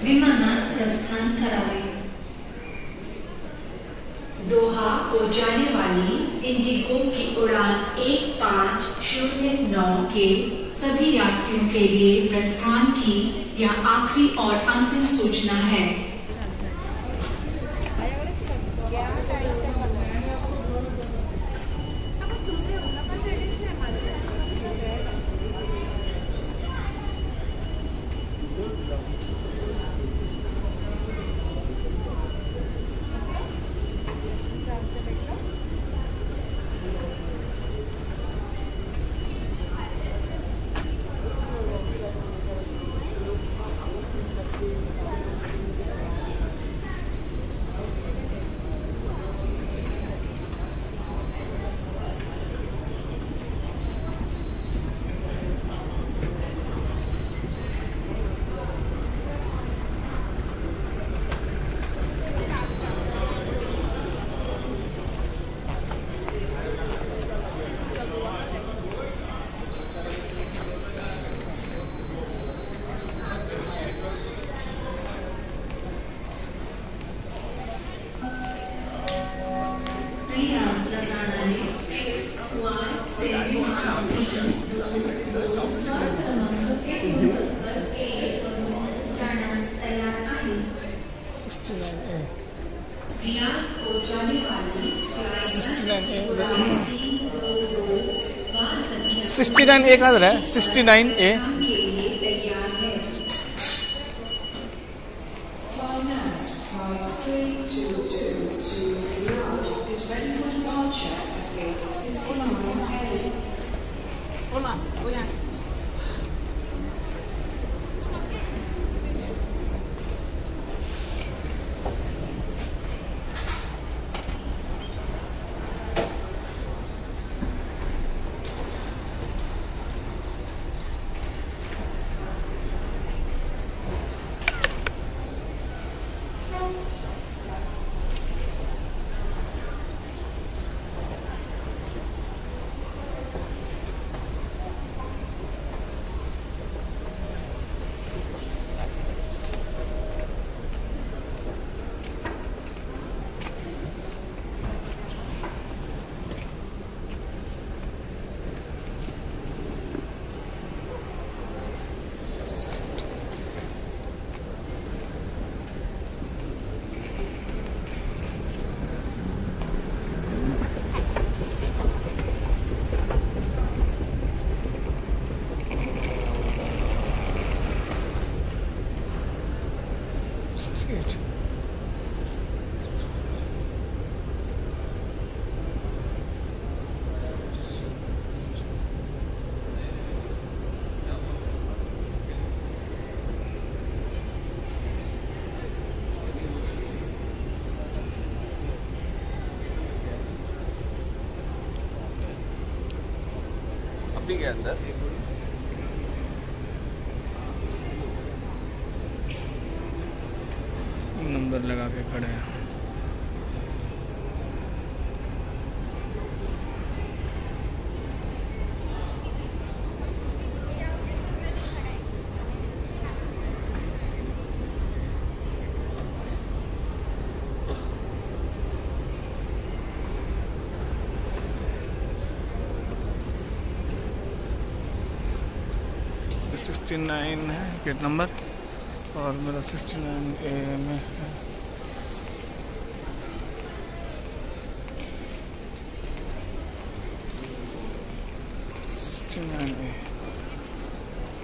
विमानात प्रस्थान करावे। दोहा को जाने वाली इंडिगो की उड़ान 1509 के सभी यात्रियों के लिए प्रस्थान की यह आखिरी और अंतिम सूचना है। A कहाँ है? 69A। के अंदर नंबर लगा के खड़े हैं। तो 69 है गेट नंबर और मेरा 69A में है।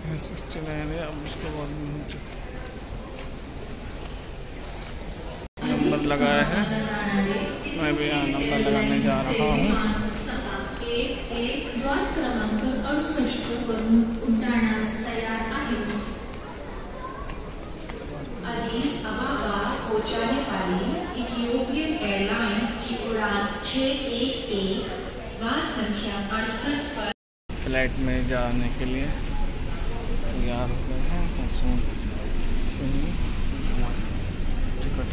ये 69 है। अब उसके बाद नंबर लगाया है, मैं भी यहाँ नंबर लगाने जा रहा हूँ। द्वार क्रमांक 68 वरून उड्डाणास तयार आहे। अदीस अबाबा को जाने वाली इथियोपियन एयरलाइंस की उड़ान 611 द्वार संख्या 68 पर फ्लाइट में जाने के लिए तैयार हो गए हैं। Ticket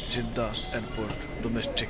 Jeddah Airport domestic.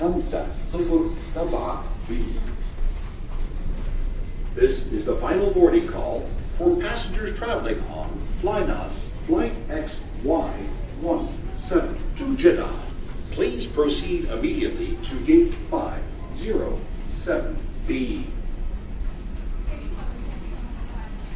507B. This is the final boarding call for passengers traveling on Flynas Flight XY17 to Jeddah. Please proceed immediately to gate 507B.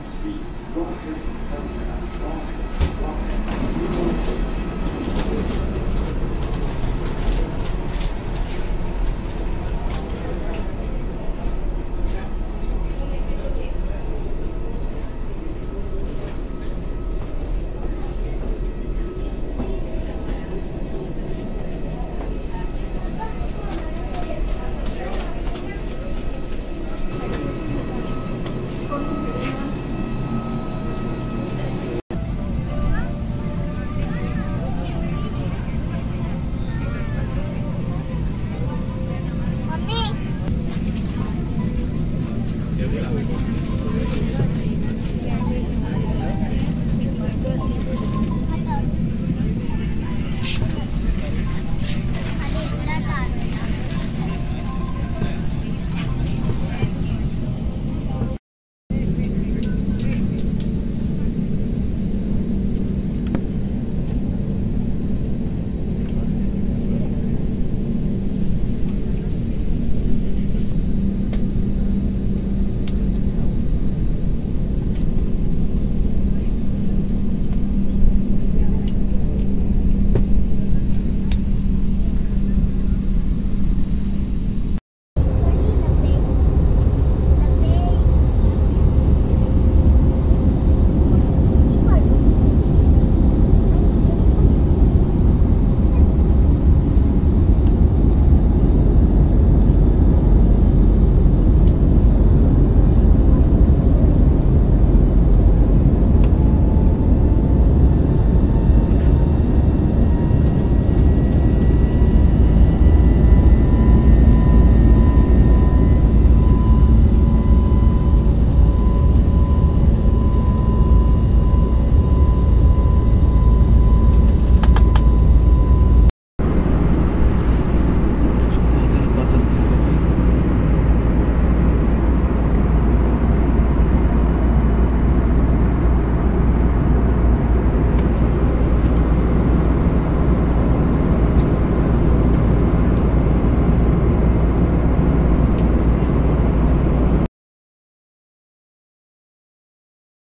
SV 1